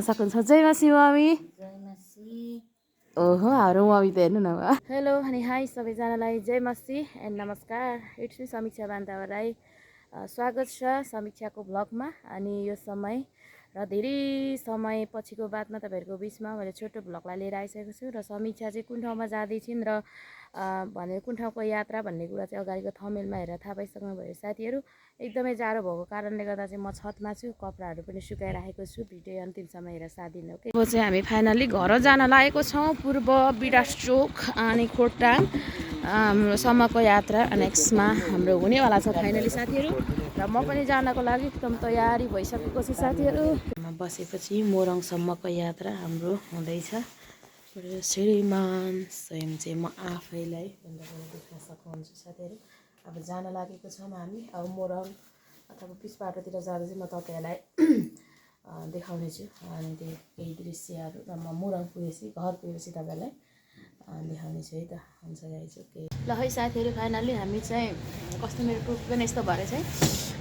सक्नुहुन्छ जय मासी मम्मी ओहो हाम्रो मम्मी त हेर्नु न हेलो अनि हाई सबैजनालाई जय मासी एन्ड नमस्कार इट्स मी समीक्षा बान्तावालाई स्वागत छ समीक्षाको भ्लगमा। अनि यो समय र धेरै समय पछिको बादमा तपाईँहरूको बिचमा मैले छोटो भ्लगलाई लिएर आइसकेको छु र समीक्षा चाहिँ कुन ठाउँमा जाँदैछिन् र भने कुन ठाउँको यात्रा भन्ने कुरा चाहिँ अगाडिको थमेलमा हेरेर थाहा पाइसक्नु भयो साथीहरू। एकदमै जाडो भएको कारणले गर्दा चाहिँ म छतमा छु, कपडाहरू पनि सुकाइराखेको छु। भिडियो अन्तिमसम्म हेरेर साथ दिनु ओके। अब चाहिँ हामी फाइनली घर जान लागेको छौँ, पूर्व विराट चोक अनि खोटाङ हाम्रो सम्मको यात्रा नेक्स्टमा हाम्रो हुनेवाला छ फाइनली साथीहरू। र म पनि जानको लागि एकदम तयारी भइसकेको छु साथीहरू। बसेपछि मोरङसम्मको यात्रा हाम्रो हुँदैछ। श्रीमान स्वयं चाहिँ म आफैलाई देख्न सक्नुहुन्छ साथीहरू। अब जान लागेको छौँ हामी। अब मोरङ अथवा पिच बाटोतिर जाँदा चाहिँ म तपाईँहरूलाई देखाउने छु अनि केही दृश्यहरू र म मोरङ पुगेपछि घर पुगेपछि तपाईँहरूलाई देखाउने छु है त। हुन्छ गाइज ओके। ल है साथीहरू फाइनली हामी चाहिँ कस्तो मेरो टुर पनि यस्तो भएर चाहिँ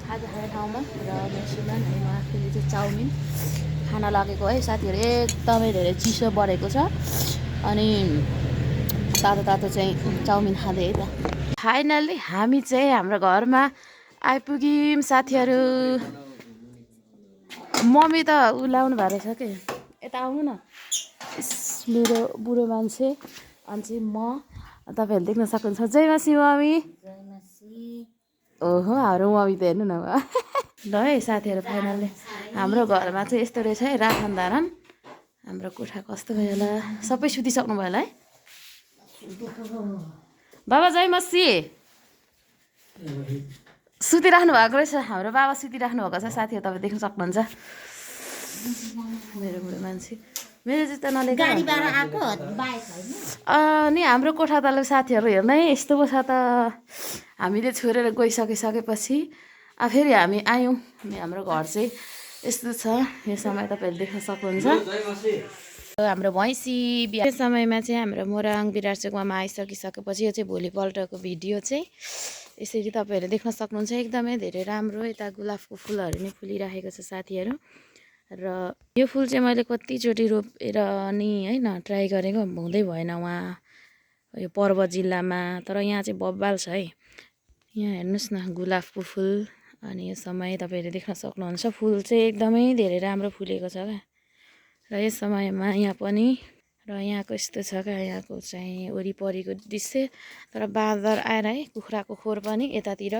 खाजा खाने ठाउँमा र मेसिनमा अनि म आफूले चाहिँ चाउमिन खान लागेको है साथीहरू। एकदमै धेरै चिसो बढेको छ अनि तातो तातो चाहिँ चाउमिन खाँदै है त। फाइनल्ली हामी चाहिँ हाम्रो घरमा आइपुग्यौँ साथीहरू। मम्मी त उलाउनु भएको रहेछ के यता आउनु न। मेरो बुढो मान्छे अनि चाहिँ म तपाईँहरूले देख्न सक्नुहुन्छ जय मासी मम्मी ओहो हाम्रो मम्मी त हेर्नु न ल है साथीहरू। फाइनल्ली हाम्रो घरमा चाहिँ यस्तो रहेछ है राखन धारन। हाम्रो कोठा कस्तो भयो होला, सबै सुतिसक्नु भयो होला है। बाबा जय मसी सुतिराख्नु भएको रहेछ, हाम्रो बाबा सुतिराख्नु भएको छ साथीहरू। तपाईँ देख्न सक्नुहुन्छ मेरो बुढो मान्छे। मेरो जुत्ता नलिएको अनि हाम्रो कोठा तल साथीहरू हेर्न है यस्तो पो छ त। हामीले छोडेर गइसकेपछि फेरि हामी आयौँ। हाम्रो घर चाहिँ यस्तो छ यो समय तपाईँहरूले देख्न सक्नुहुन्छ। हाम्रो भैँसी बिहा समयमा चाहिँ हाम्रो मोरङ विराट चोकमा आइसकिसकेपछि यो चाहिँ भोलिपल्टको भिडियो चाहिँ यसरी तपाईँहरूले देख्न सक्नुहुन्छ। एकदमै धेरै राम्रो यता गुलाबको फुलहरू नै फुलिरहेको छ साथीहरू। र यो फुल चाहिँ मैले कतिचोटि रोपेर नि होइन ट्राई गरेको, हुँदै भएन वहाँ यो पर्वत जिल्लामा। तर यहाँ चाहिँ बब्बाल छ है। यहाँ हेर्नुहोस् न गुलाबको फुल अनि यो समय तपाईँहरूले देख्न सक्नुहुन्छ। फुल चाहिँ एकदमै धेरै राम्रो फुलेको छ क्या। र यस समयमा यहाँ पनि र यहाँको यस्तो छ क्या, यहाँको चाहिँ वरिपरिको दृश्य। तर बाँदर आएर है कुखुराको खोर पनि यतातिर।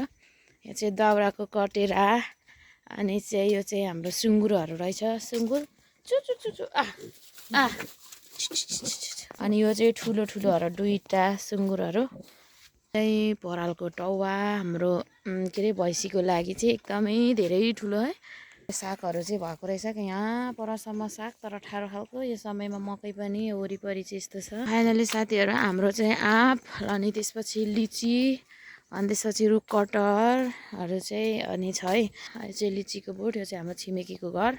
यहाँ चाहिँ दाउराको कटेरा अनि चाहिँ यो चाहिँ हाम्रो सुँगुरहरू रहेछ। सुँगुर चु चु चु चु अनि यो चाहिँ ठुलो ठुलोहरू दुईवटा सुँगुरहरू चाहिँ परालको टौवा हाम्रो के अरे भैँसीको लागि चाहिँ एकदमै धेरै ठुलो है। सागहरू चाहिँ भएको रहेछ कि यहाँ परसम्म साग तर ठाडो खालको। यो समयमा मकै पनि वरिपरि चाहिँ यस्तो छ। फाइनली साथीहरू हाम्रो चाहिँ आँप अनि त्यसपछि लिची अनि त्यसपछि रुख कटहरहरू चाहिँ अनि छ है। यो चाहिँ लिचीको बोट, यो चाहिँ हाम्रो छिमेकीको घर।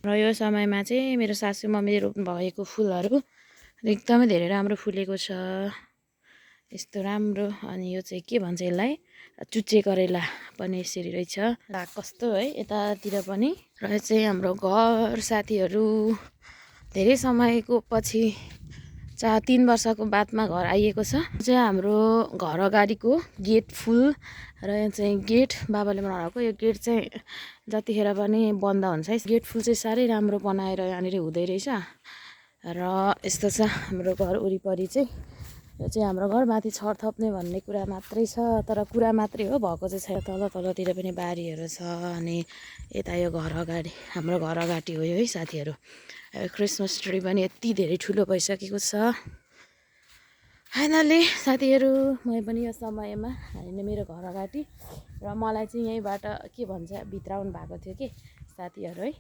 र यो समयमा चाहिँ मेरो सासू मम्मीले रोप्नु भएको फुलहरू एकदमै धेरै राम्रो फुलेको छ यस्तो राम्रो। अनि यो चाहिँ के भन्छ यसलाई, चुच्चे करेला पनि यसरी रहेछ। भाग कस्तो है यतातिर पनि। र चाहिँ हाम्रो घर साथीहरू धेरै समयको पछि 3 वर्षको बादमा घर आइएको छ। चाहिँ हाम्रो घर अगाडिको गेट फुल र यो चाहिँ गेट बाबाले बनाउनु भएको। यो गेट चाहिँ जतिखेर पनि बन्द हुन्छ है। गेट फुल चाहिँ साह्रै राम्रो बनाएर यहाँनिर हुँदै रहेछ। र यस्तो छ हाम्रो घर वरिपरि चाहिँ। यो चाहिँ हाम्रो घर माथि छर थप्ने भन्ने कुरा मात्रै छ, तर कुरा मात्रै हो, भएको चाहिँ छैन। तल तलतिर पनि बारीहरू छ अनि यता यो घर अगाडि हाम्रो घर अगाडि हो यो है साथीहरू। क्रिसमस ट्री पनि यति धेरै ठुलो भइसकेको छ। फाइनली साथीहरू म पनि यो समयमा होइन मेरो घर अगाडि र मलाई चाहिँ यहीँबाट के भन्छ भित्राउनु भएको थियो कि साथीहरू है।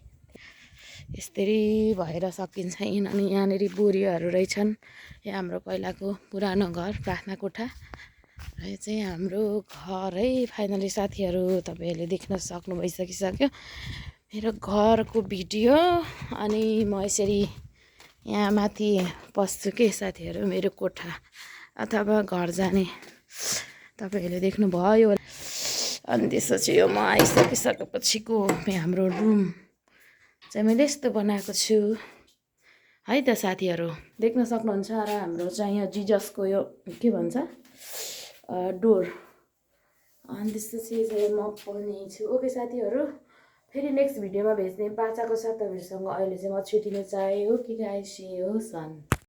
यसरी भएर सकिन्छ। अनि यहाँनिर बोरीहरू रहेछन्। यहाँ हाम्रो पहिलाको पुरानो घर प्रार्थना कोठा र यो चाहिँ हाम्रो घर है। फाइनली साथीहरू तपाईँहरूले देख्न सक्नु भइसकिसक्यो मेरो घरको भिडियो। अनि म यसरी यहाँ माथि पस्छु के साथीहरू, मेरो कोठा अथवा घर जाने तपाईँहरूले देख्नुभयो। अनि त्यसपछि यो म आइसकिसकेपछिको हाम्रो रुम चाहिँ मैले यस्तो बनाएको छु है त साथीहरू। देख्न सक्नुहुन्छ र हाम्रो चाहिँ यो जिजसको यो के भन्छ डोर। अनि त्यसपछि चाहिँ म पनि छु। ओके साथीहरू, फेरि नेक्स्ट भिडियोमा भेट्ने बाचाको साथ तपाईँहरूसँग अहिले चाहिँ म छुट्टिन चाहे। Okay guys, see you sun.